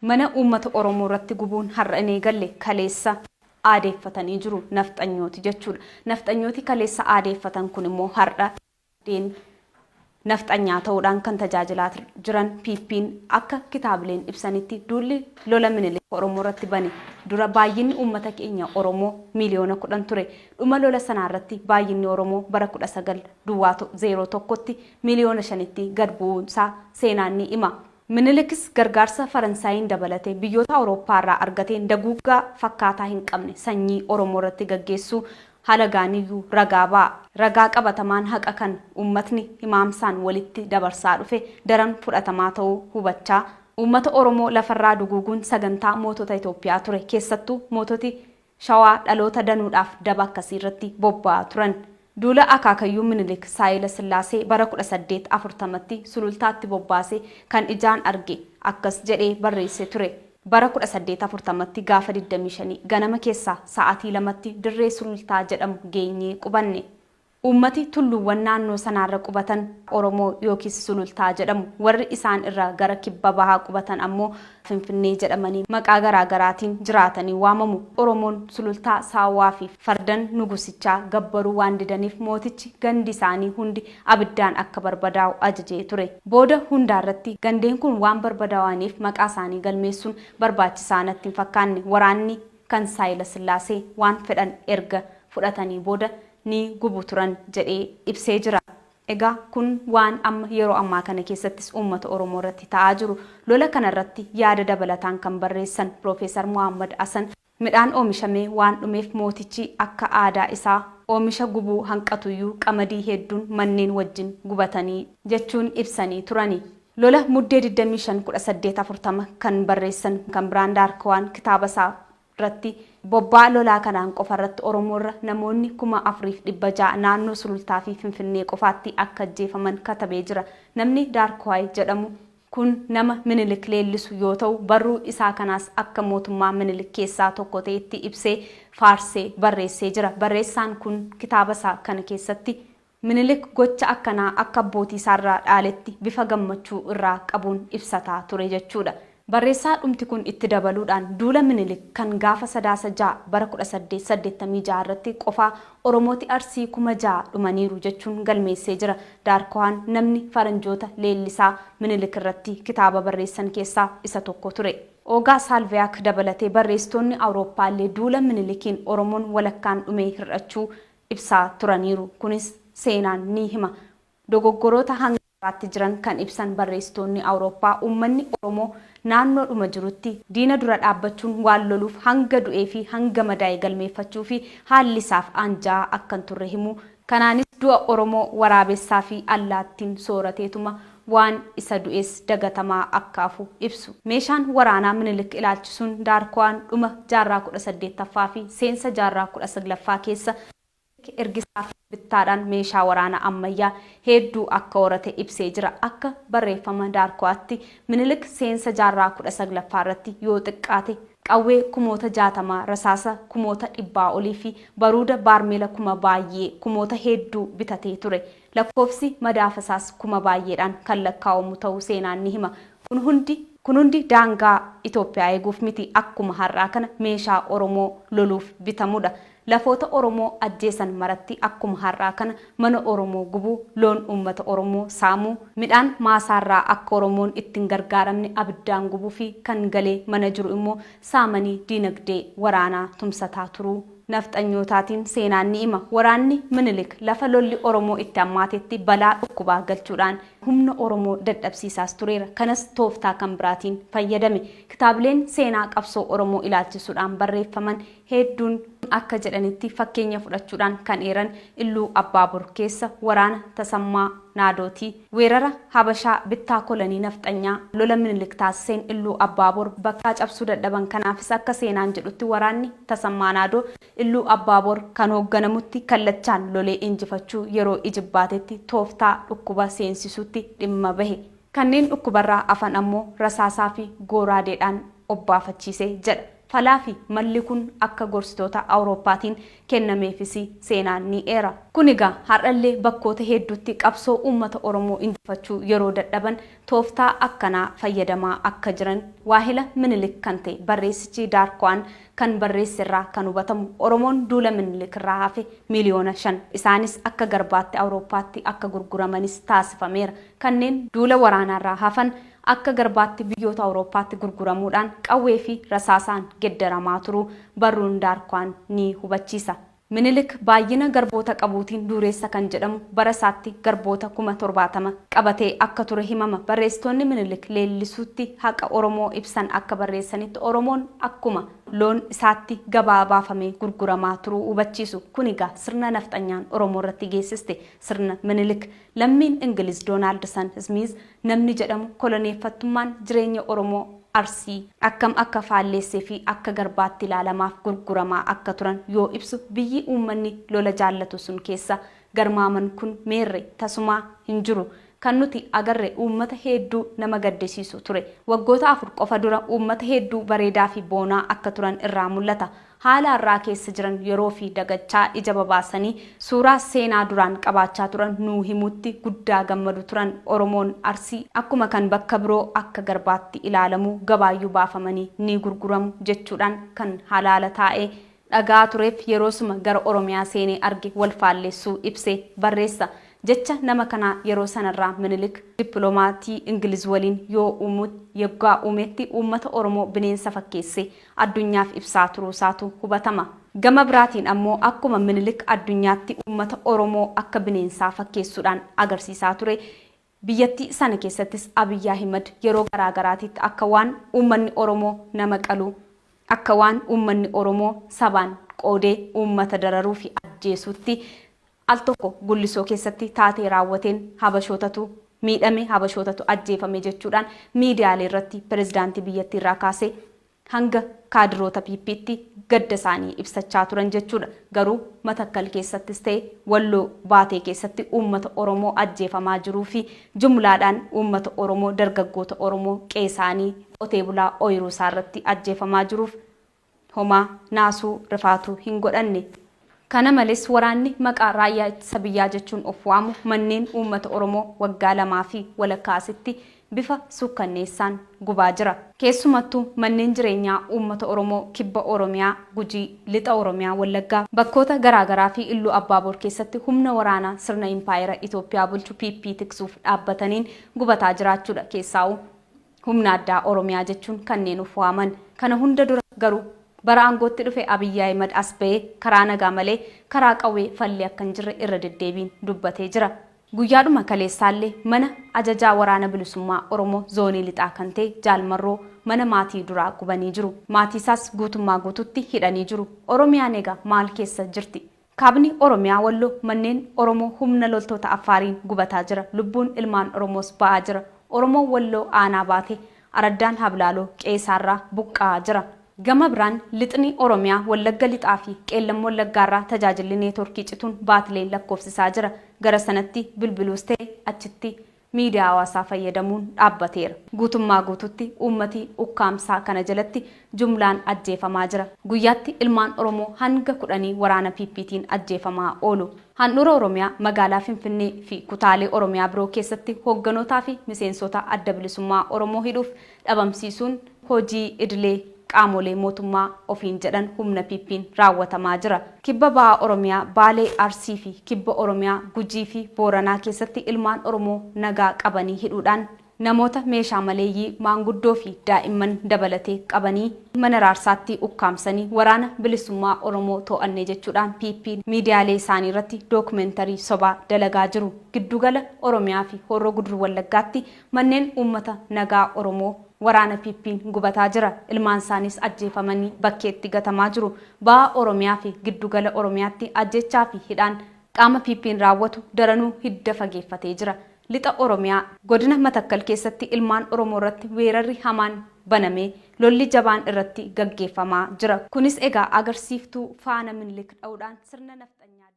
mana ummata oromoo irratti gubuun har'a in eegalle kaleessa aadeefatanii jiru nafxanyooti jechuudha. Nafxanyooti kaleessa aadeeffatan kun immoo har'a nafxanyaa ta'uudhaan kan tajaajilaa jiran ppitiin akka kitaabileen ibsanitti duulli lola minilikiin oromoo irratti bane dura baay'inni ummata keenya oromoo miliyoona 10 ture. Dhuma lola sanaa irratti baay'inni oromoo bara 1901tti miliyoona 5tti gad bu'uunsaa seenaan ni hima. Minilikis gargaarsa Faransaayiin dabalatee biyyoota Awurooppaa irraa argateen daguuggaa fakkaataa hin qabne sanyii oromoo irratti gaggeessuu halagaaniyyuu ragaa ba'a. Ragaa qabatamaan haqa kan ummatni himaamsaan walitti dabarsaa dhufe daran fudhatamaa ta'uu hubachaa ummata oromoo lafarraa duguuguun sagantaa mootota Itoophiyaa ture. Keessattuu moototi Shawaa dhaloota danuudhaaf daba akkasii irratti bobba'aa turan. Duula akaakayyuu minilik saayila sillaasee bara 1840tti sulultaatti bobbaasee kan ijaan arge akkas jedhee barreesse ture. Bara 1840tti gaafa 25 ganama keessaa sa'aatii 2tti dirree sulultaa jedhamu geenyee qubanne. Ummati tulluuwwan naannoo sanaarra qubatan oromoo yookiis sulultaa jedhamu. Warri isaan irraa gara kibba bahaa qubatan ammoo finfinnee jedhamanii maqaa garaagaraatiin jiraatanii waamamu. Oromoon sulultaa saawwaa fi fardan nugusichaa gabbaruu waan didaniif mootichi gandi isaanii hundi abiddaan akka barbadaa'u ajajee ture. Booda hundaarratti gandeen kun waan barbadaa'aniif maqaa isaanii galmeessuun barbaachisaa natti hin fakkaanne. Waraanni kan saayila sillaasee waan fedhan erga fudhatanii booda ni gubu turan jedhee ibsee jira. Egaa kun waan amma yeroo ammaa kana keessattis ummata oromoo irratti ta'aa jiru. Lola kana irratti yaada dabalataan kan barreessan Profeesar Muhammad Hasan midhaan oomishamee waan dhumeef mootichi akka aadaa isaa oomisha gubuu hanqatuyyuu qamadii hedduun manneen wajjin gubatanii jechuun ibsanii turani. Lola muddee 25-1840 kan barreessan kan biraan daarkawaan kitaaba isaa irratti bobbaa lolaa kanaan qofa irratti oromoorra namoonni 4,600 naannoo sulultaa fi finfinnee qofaatti akka ajjeefaman katabee jira. Namni daarkawaay jedhamu kun nama minilik leellisu yoo ta'u barruu isaa kanaas akka mootummaa minilik keessaa tokko ta'etti ibsee faarsee barreessee jira. Barreessaan kun kitaaba isaa kana keessatti minilik gocha akkanaa akka abbootii isaarraa dhaaletti bifa gammachuu irraa qabuun ibsataa ture jechuudha. Barreessaa dhumti kun itti dabaluudhaan duula minilik kan gaafa 6 bara 1886 irratti qofaa oromooti arsii 6,000 dhumaniiru jechuun galmeessee jira. Daarkawaan namni faranjoota leellisaa minilik irratti kitaaba barreessan keessaa isa tokko ture. Ogaa Saalviyaak dabalatee barreessitoonni Awurooppaallee duula minilikiin oromoon walakkaan dhumee hir'achuu ibsaa turaniiru. Kunis seenaan ni hima. Dogoggoroota irratti jiran kan ibsan barreessitoonni Awurooppaa ummanni oromoo naannoo dhuma jirutti diina dura dhaabbachuun waan loluuf hanga du'ee fi hanga madaa'e galmeeffachuu fi haalli isaaf anjaa akkan turre himu. Kanaanis du'a oromoo waraabessaa fi allaattiin soorateetuma waan isa du'es dagatamaa akkaafu ibsu. Meeshaan waraanaa minilik ilaalchisuun daarkawaan dhuma jaarraa 18ffaa fi seensa jaarraa 19ffaa keessa ergisaa bittaadhaan meeshaa waraanaa ammayyaa hedduu akka horate ibsee jira. Akka barreeffama daarkawaatti minilik seensa jaarraa 19ffaa irratti yoo xiqqaate qawwee 60,000 rasaasa 100,000 olii fi baruuda baarmeela 1,000 baay'ee 1,000 hedduu bitatee ture. Lakkoofsi madaafasaas 1,000 baay'eedhaan kan lakkaa'amu ta'uu seenaan ni hima. Kun hundi daangaa Itoophiyaa eeguuf miti akkuma har'aa kana meeshaa oromoo loluuf bitamudha. Lafoota oromoo ajjeesan maratti akkuma har'aa kana mana oromoo gubuu, loon ummata oromoo saamuu, midhaan maasaarraa akka oromoon ittiin gargaaramne abiddaan gubuu fi kan galee mana jiru immoo saamanii diinagdee waraanaa tumsataa turuu nafxanyootaatiin seenaan ni hima. Waraanni minilik lafa lolli oromoo itti hammaatetti balaa dhukkubaa galchuudhaan humna oromoo dadhabsiisaas tureera. Kanas tooftaa kan biraatiin fayyadame. Kitaabileen seenaa qabsoo oromoo ilaalchisuudhaan barreeffaman hedduun akka jedhanitti fakkeenya fudhachuudhaan kan eeran illuu abbaabur keessa waraana tasammaa naadootii weerara habashaa bittaa kolanii nafxanyaa lola minilik taasiseen illuu abbaabur bakka cabsuu dadhaban. Kanaafis akka seenaan jedhutti waraanni tasammaa naadoo illuu abbaabur kan hoogganamutti kallachaan lolee injifachuu yeroo ijibbaatetti tooftaa dhukkuba seensisuutti dhimma bahe. Kanneen dhukkubarraa afan ammoo rasaasaa fi gooraadeedhaan obbaafachiisee jedha. falaa fi malli kun akka gorsitoota Awurooppaatiin kennameefis seenaan ni eera. Kun egaa har'allee bakkoota hedduutti qabsoo uummata Oromoo injifachuu yeroo dadhaban tooftaa akkanaa fayyadamaa akka jiran waahila minilik kan ta'e barreessichi Daarkwaan kan barreessirraa kan hubatamu. Oromoon duula minilikirraa hafe miliyoona 5 isaanis akka garbaatti Awurooppaatti akka gurguramanis taasifameera. Kanneen duula waraanaarraa hafan akka garbaatti biyyoota Awurooppaatti gurguramuudhaan qawwee fi rasaasaan geddaramaa turuu barruun Daarkwaan ni hubachiisa. Minilik baay'ina garboota qabuutiin dureessa kan jedhamu bara isaatti garboota 70,000 qabatee akka ture himama. Barreessitoonni Minilik leellisuutti haqa Oromoo ibsan akka barreessanitti Oromoon akkuma loon isaatti gabaa baafamee gurguramaa turuu hubachiisu. Kun egaa sirna nafxanyaan Oromoo irratti geessiste sirna Minilik. Lammiin Ingiliz Doonaald Smith namni jedhamu koloneeffattummaan jireenya Oromoo Arsii akkam akka faalleessee fi akka garbaatti ilaalamaaf gurguramaa akka turan yoo ibsu biyyi uummanni lola jaallatu sun keessa garmaaman kun meerre tasumaa hin jiru. Kan nuti agarre uummata hedduu nama gaddisiisu ture. Waggoota 4 qofa dura uummata hedduu bareedaa fi boonaa akka turan irraa mul'ata. Haala irraa keessa jiran yeroo fi dagachaa ija babaasanii suuraa seenaa duraan qabaachaa turan nuu himutti guddaa gammadu turan. Oromoon Arsii akkuma kan bakka biroo akka garbaatti ilaalamu gabaayyuu baafamanii ni gurguramu jechuudhaan kan halaala taa'ee dhagaa tureef yeroosuma gara Oromiyaa seenee arge wal faalleessuu ibsee barreessa. Jecha nama kana yeroo sanarraa Minilik dippiloomatii Ingiliz waliin yoo uumetti uummata Oromoo bineensa fakkeessee addunyaaf ibsaa turuusaatu hubatama. Gama biraatiin ammoo akkuma Minilik addunyaatti uummata Oromoo akka bineensaa fakkeessuudhaan agarsiisaa ture. Biyyattii sana keessattis Abiyyi Ahimad yeroo garaagaraatitti akka waan uummanni Oromoo nama qalu akka waan uummanni Oromoo sabaan qoodee uummata dararuu fi ajjeesuutti al tokko gullisoo keessatti taatee raawwateen habashootatu miidhame habashootatu ajjeefame jechuudhaan miidiyaalee irratti pirezidaantii biyyattii irraa kaasee hanga kaadiroota ppiitti gadda isaanii ibsachaa turan jechuudha. Garuu Matakkal keessattis ta'e Walloo Baatee keessatti uummata Oromoo ajjeefamaa jiruu fi jumlaadhaan uummata Oromoo dargaggoota Oromoo qeesaanii qotee bulaa ooyiruu isaa irratti ajjeefamaa jiruuf homaa naasuu rifaatuu hin godhanne. Kana malees waraanni maqaa raayyaa ittisa biyyaa jechuun of waamu manneen uummata Oromoo waggaa 2 fi walakkaasitti bifa sukkanneessaan gubaa jira. Keessumattuu manneen jireenyaa uummata Oromoo kibba Oromiyaa, Gujii, lixa Oromiyaa, Wallaggaa bakkoota garaagaraa fi Illuu Abbaaboor keessatti humna waraanaa sirna impaayera Itoophiyaa bulchu PP tiksuuf dhaabbataniin gubataa jiraachuudha. Keessaa'u humna addaa Oromiyaa jechuun kanneen of waaman. Kana hunda dura garuu bara aangootti dhufe Abiyyi Ahimad as ba'ee karaa nagaa malee karaa qawwee fallee akka hin jirre irra deddeebiin dubbatee jira. Guyyaadhuma kaleessaallee mana ajajaa waraana bilisummaa Oromoo zoonii lixaa kan ta'e Jaalmarroo mana maatii duraa gubanii jiru. Maatii isaas guutummaa guututti hidhanii jiru. Oromiyaan egaa maal keessa jirti? Kaabni Oromiyaa Walloo manneen Oromoo humna loltoota Affaariin gubataa jira. Lubbuun ilmaan Oromoos ba'aa jira. Oromoo Walloo aanaa baatee Araddaan Hablaaloo qeessaarraa buqqa'aa jira. Gama biraan lixni Oromiyaa Wallagga lixaa fi Qeellam Wallaggaarraa tajaajilli neetworkii cituun baatileen lakkoofsisaa jira. Gara sanatti bilbiluus ta'e achitti miidiyaa hawaasaa fayyadamuun dhaabbateera. Guutummaa guututti uummati ukkaamsaa kana jalatti jumlaan ajjeefamaa jira. Guyyaatti ilmaan Oromoo hanga 10 waraana ppiitiin ajjeefamaa oolu. Handhuura Oromiyaa magaalaa Finfinnee fi kutaalee Oromiyaa biroo keessatti hoogganotaa fi miseensota adda bilisummaa Oromoo hidhuuf dhabamsiisuun hojii idilee qaamolee mootummaa ofiin jedhan humna ppiin raawwatamaa jira. Kibba Bahaa Oromiyaa, Baalee, Arsii fi kibba Oromiyaa, Gujii fi Booranaa keessatti ilmaan Oromoo nagaa qabanii hidhuudhaan namoota meeshaa maleeyyii maanguddoo fi daa'imman dabalatee qabanii mana raarsaatti ukkaamsanii waraana bilisummaa Oromoo to'annee jechuudhaan ppiin miidiyaalee isaanii irratti dookumentarii sobaa dalagaa jiru. Giddugala Oromiyaa fi Horroo Guduruu Wallaggaatti manneen uummata nagaa Oromoo waraana ppiin gubataa jira. Ilmaan isaanis ajjeefamanii bakkeetti gatamaa jiru. Bahaa Oromiyaa fi giddugala Oromiyaatti ajjechaa fi hidhaan qaama ppiin raawwatu daranuu hidda fageeffatee jira. Lixa Oromiyaa godina Matakkal keessatti ilmaan Oromoo irratti weerarri hamaan banamee lolli jabaan irratti gaggeeffamaa jira. Kunis egaa agarsiiftuu faana Minilik dha'uudhaan sirna nafxanyaa